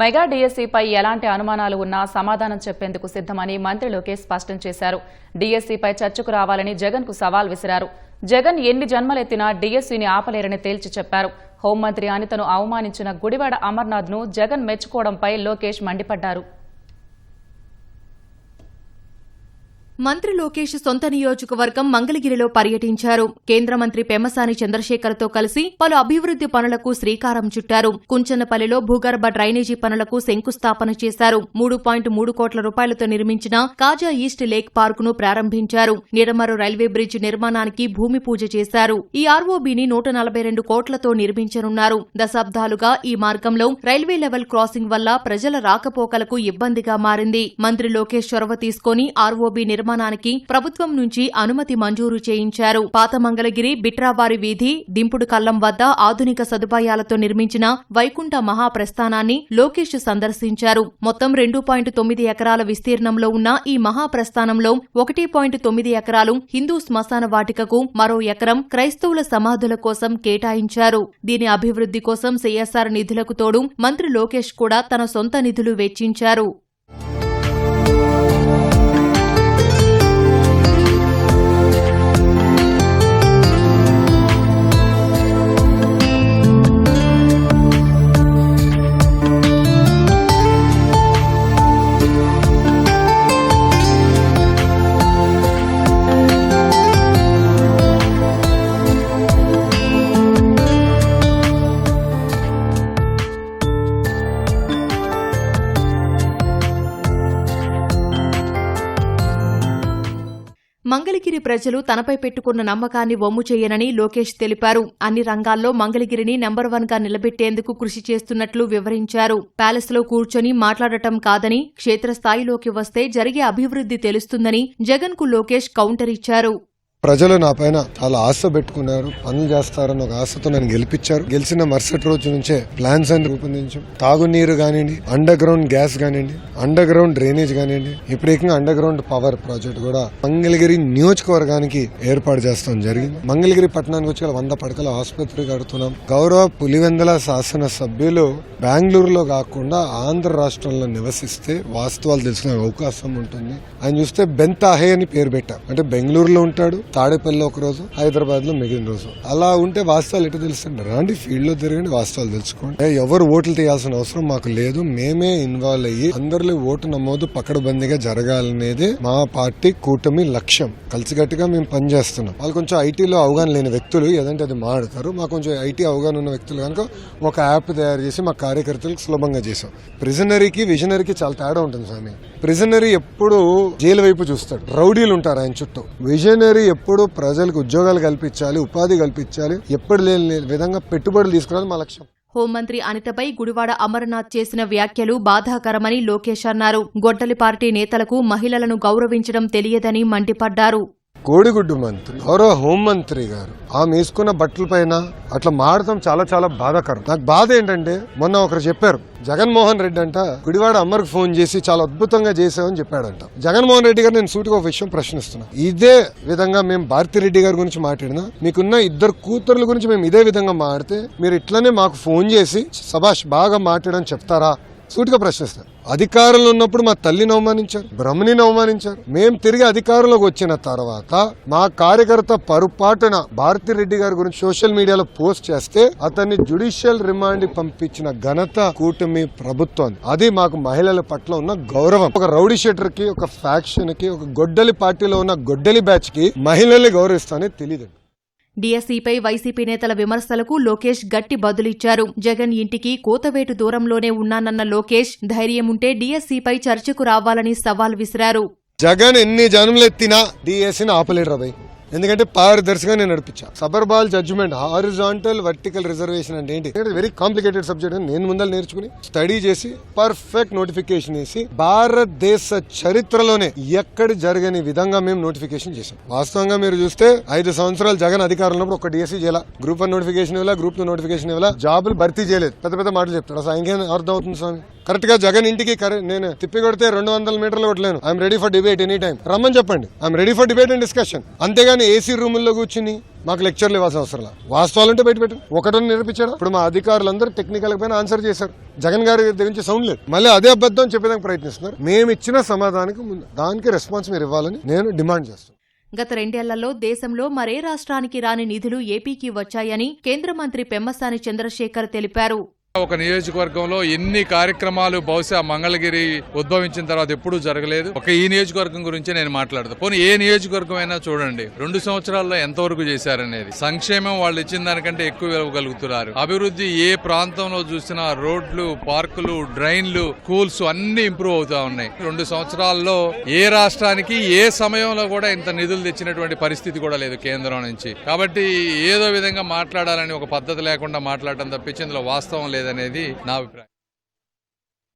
Mega డీఎస్సీపై ఎలాంటి అనుమానాలు ఉన్నా సమాధానం చెప్పేందుకు సిద్దమని మంత్రి లోకేష్ స్పష్టం చేశారు. డీఎస్సీపై చర్చకు రావాలని జగన్ కు సవాల్ విసిరారు. జగన్ ఎన్ని జన్మలెత్తినా డీఎస్సీని ఆపలేరని తేల్చి చెప్పారు. హోంమంత్రి అనితను అవమానించిన గుడివాడ అమర్నాథ్ ను జగన్ మెచ్చుకోవడంపై లోకేష్ మండిపడ్డారు. మంత్రి లోకేష్ సొంత నియోజకవర్గం మంగళగిరిలో పర్యటించారు. కేంద్ర మంత్రి పెమ్మసాని చంద్రశేఖర్తో కలిసి పలు అభివృద్ది పనులకు శ్రీకారం చుట్టారు. కుంచనపల్లిలో భూగర్భ డ్రైనేజీ పనులకు శంకుస్థాపన చేశారు. 3.3 కోట్ల రూపాయలతో నిర్మించిన కాజా ఈస్ట్ లేక్ పార్కును ప్రారంభించారు. నిడమరు రైల్వే బ్రిడ్జ్ నిర్మాణానికి భూమి పూజ చేశారు. ఈ ఆర్ఓబీని 142 కోట్లతో నిర్మించనున్నారు. దశాబ్దాలుగా ఈ మార్గంలో రైల్వే లెవెల్ క్రాసింగ్ వల్ల ప్రజల రాకపోకలకు ఇబ్బందిగా మారింది. మంత్రి లోకేష్ చొరవ తీసుకుని ఆర్ఓబీ నిర్మాణానికి ప్రభుత్వం నుంచి అనుమతి మంజూరు చేయించారు. పాత మంగళగిరి బిట్రావారి వీధి దింపుడు కల్లం వద్ద ఆధునిక సదుపాయాలతో నిర్మించిన వైకుంఠ మహాప్రస్థానాన్ని లోకేష్ సందర్శించారు. మొత్తం 2.9 ఎకరాల విస్తీర్ణంలో ఉన్న ఈ మహాప్రస్థానంలో 1.9 ఎకరాలు హిందూ శ్మశాన వాటికకు, మరో ఎకరం క్రైస్తవుల సమాధుల కోసం కేటాయించారు. దీని అభివృద్ది కోసం సిఎస్ఆర్ నిధులకు తోడు మంత్రి లోకేష్ కూడా తన సొంత నిధులు వెచ్చించారు. మంగళగిరి ప్రజలు తనపై పెట్టుకున్న నమ్మకాన్ని వమ్ము చేయనని లోకేష్ తెలిపారు. అన్ని రంగాల్లో మంగళగిరిని నెంబర్ 1 గా నిలబెట్టేందుకు కృషి చేస్తున్నట్లు వివరించారు. ప్యాలెస్ లో కూర్చొని మాట్లాడటం కాదని, క్షేత్రస్థాయిలోకి వస్తే జరిగే అభివృద్ది తెలుస్తుందని జగన్ కు లోకేష్ కౌంటర్ ఇచ్చారు. ప్రజలు నా పైన చాలా ఆశ పెట్టుకున్నారు. పనులు చేస్తారని ఒక ఆశతో నన్ను గెలిపించారు. గెలిచిన మరుసటి రోజు నుంచే ప్లాన్స్ అని రూపొందించాం. తాగునీరు కానివ్వండి, అండర్ గ్రౌండ్ గ్యాస్ కానివ్వండి, అండర్ గ్రౌండ్ డ్రైనేజ్ కానివ్వండి, ఇప్పుడు ఏకంగా అండర్ గ్రౌండ్ పవర్ ప్రాజెక్ట్ కూడా మంగళగిరి నియోజకవర్గానికి ఏర్పాటు చేస్తాం జరిగింది. మంగళగిరి పట్టణానికి వచ్చి 100 పడకల ఆసుపత్రి కడుతున్నాం. గౌరవ పులివెందుల శాసన సభ్యులు బెంగళూరులో కాకుండా ఆంధ్ర రాష్ట్రంలో నివసిస్తే వాస్తవాలు తెలుసుకునే అవకాశం ఉంటుంది. ఆయన చూస్తే బెంతాహే అని పేరు పెట్టాం. అంటే బెంగళూరులో ఉంటాడు, తాడేపల్లిలో ఒక రోజు, హైదరాబాద్ లో మిగిలిన రోజు. అలా ఉంటే వాస్తవాలు ఎటు తెలుస్తుంది? రాండి ఫీల్డ్ లో తిరగండి, వాస్తవాలు తెలుసుకోండి. ఎవరు ఓట్లు తీయాల్సిన అవసరం మాకు లేదు. మేమే ఇన్వాల్వ్ అయ్యి అందరిలో ఓటు నమోదు పకడ్బందీగా జరగాలనేది మా పార్టీ కూటమి లక్ష్యం. కలిసికట్టుగా మేము పనిచేస్తున్నాం. వాళ్ళు కొంచెం ఐటీలో అవగాహన లేని వ్యక్తులు ఏదంటే అది మాడతారు. మాకు కొంచెం ఐటీ అవగాహన ఉన్న వ్యక్తులు కనుక ఒక యాప్ తయారు చేసి మా కార్యకర్తలకు సులభంగా చేసాం. ప్రిజనరీకి విజనరీకి చాలా తేడా ఉంటుంది స్వామి. ప్రిజనరీ ఎప్పుడు జైలు వైపు చూస్తాడు, రౌడీలు ఉంటారు ఆయన చుట్టూ. విజనరీ ఎప్పుడు ప్రజలకు ఉద్యోగాలు కల్పించాలి, ఉపాధి కల్పించాలి, ఎప్పుడు లేని విధంగా పెట్టుబడులు తీసుకురావాలి మా లక్ష్యం. హోంమంత్రి అనితపై గుడివాడ అమర్నాథ్ చేసిన వ్యాఖ్యలు బాధాకరమని లోకేష్ అన్నారు. గొడ్డలి పార్టీ నేతలకు మహిళలను గౌరవించడం తెలియదని మండిపడ్డారు. కోడిగుడ్డు మంత్రి, గౌరవ హోంమంత్రి గారు ఆమె వేసుకున్న బట్టల పైన అట్లా మాడటం చాలా చాలా బాధాకరం. నాకు బాధ ఏంటంటే మొన్న ఒకరు చెప్పారు, జగన్మోహన్ రెడ్డి అంట గుడివాడ అమ్మర్కి ఫోన్ చేసి చాలా అద్భుతంగా చేసామని చెప్పాడంట. జగన్మోహన్ రెడ్డి గారు నేను సూటిగా ఒక విషయం ప్రశ్నిస్తున్నా. ఇదే విధంగా మేము భారతిరెడ్డి గారి గురించి మాట్లాడినా, మీకున్న 2 కూతుర్ల గురించి మేము ఇదే విధంగా మాట్లాడితే మీరు ఇట్లనే మాకు ఫోన్ చేసి సభాష్ బాగా మాట్లాడని చెప్తారా? సూటిగా ప్రశ్నిస్తారు. అధికారంలో ఉన్నప్పుడు మా తల్లిని అవమానించారు, బ్రహ్మణిని అవమానించారు. మేము తిరిగి అధికారంలోకి వచ్చిన తర్వాత మా కార్యకర్త పొరపాటున భారతిరెడ్డి గారి గురించి సోషల్ మీడియాలో పోస్ట్ చేస్తే అతన్ని జ్యుడిషియల్ రిమాండ్ పంపించిన ఘనత కూటమి ప్రభుత్వం. అది మాకు మహిళల పట్ల ఉన్న గౌరవం. ఒక రౌడీ షీటర్ కి, ఒక ఫ్యాక్షన్ కి, ఒక గొడ్డలి పార్టీలో ఉన్న గొడ్డలి బ్యాచ్ కి మహిళల్ని గౌరవిస్తానే తెలియదు. డీఎస్సీపై వైసీపీ నేతల విమర్శలకు లోకేష్ గట్టి బదులిచ్చారు. జగన్ ఇంటికి కోతవేటు దూరంలోనే ఉన్నానన్న లోకేష్ ధైర్యముంటే డీఎస్సీపై చర్చకు రావాలని సవాల్ విసిరారు. జగన్ ఎన్ని జన్మలెత్తినా డీఎస్సీని ఆపలేడు రాబాయ్. ఎందుకంటే పారదర్శకంగా నేను నడిపించా. సబర్బాల్ జడ్జిమెంట్, హారిజాంటల్ వర్టికల్ రిజర్వేషన్ అంటే ఏంటి? వెరీ కాంప్లికేటెడ్ సబ్జెక్ట్ అని నేను ముందర నేర్చుకుని స్టడీ చేసి పర్ఫెక్ట్ నోటిఫికేషన్ వేసి భారతదేశ చరిత్రలోనే ఎక్కడ జరగని విధంగా మేము నోటిఫికేషన్ చేసాం. వాస్తవంగా మీరు చూస్తే 5 సంవత్సరాలు జగన్ అధికారంలో ఒక డిఎస్సీ చేయాల, గ్రూప్ 1 నోటిఫికేషన్ ఇవ్వాల, గ్రూప్ 2 నోటిఫికేషన్ ఇవ్వాల, జాబులు భర్తీ చేయలేదు. పెద్ద పెద్ద మాటలు చెప్తాడు. అసలు ఆయనకేం అర్థం అవుతుంది స్వామి? కరెక్ట్ గా జగన్ ఇంటికి నేను తిప్పి కొడితే 200 మీటర్లు కొట్టలేను. I'm ready for debate any time. రమ్మని చెప్పండి, I'm ready for debate and discussion. అంతేగాని ఏసీ రూముల్లో కూర్చుని మాకు లెక్చర్లు ఇవ్వాల్సిన అవసరం లేదు. వాస్తవాలంటే బయట పెట్టండి. ఒకటని నిరూపించాడు. ఇప్పుడు మా అధికారులందరూ టెక్నికల్ పైన ఆన్సర్ చేశారు. జగన్ గారి దగ్గర నుంచి సౌండ్ లేదు. మళ్ళీ అదే అబద్ధం చెప్పేదానికి ప్రయత్నిస్తున్నారు. మేము ఇచ్చిన సమాధానానికి ముందు దానికి రెస్పాన్స్ మీరు ఇవ్వాలని నేను డిమాండ్ చేస్తాను. గత 2 ఏళ్లలో దేశంలో మరే రాష్ట్రానికి రాని నిధులు ఏపీకి వచ్చాయని కేంద్ర మంత్రి పెమ్మసాని చంద్రశేఖర్ తెలిపారు. ఒక నియోజకవర్గంలో ఎన్ని కార్యక్రమాలు బహుశా మంగళగిరి ఉద్భవించిన తర్వాత ఎప్పుడూ జరగలేదు. ఒక ఈ నియోజకవర్గం గురించి నేను మాట్లాడదు. పోనీ ఏ నియోజకవర్గం అయినా చూడండి, 2 సంవత్సరాల్లో ఎంతవరకు చేశారనేది. సంక్షేమం వాళ్ళు ఇచ్చిన దానికంటే ఎక్కువ ఇవ్వగలుగుతున్నారు. అభివృద్ధి ఏ ప్రాంతంలో చూసినా రోడ్లు, పార్కులు, డ్రైన్లు, స్కూల్స్ అన్ని ఇంప్రూవ్ అవుతా ఉన్నాయి. 2 సంవత్సరాల్లో ఏ రాష్ట్రానికి ఏ సమయంలో కూడా ఇంత నిధులు తెచ్చినటువంటి పరిస్థితి కూడా లేదు కేంద్రం నుంచి. కాబట్టి ఏదో విధంగా మాట్లాడాలని ఒక పద్ధతి లేకుండా మాట్లాడటం తప్పించి ఇందులో వాస్తవం లేదనేది నా అభిప్రాయం.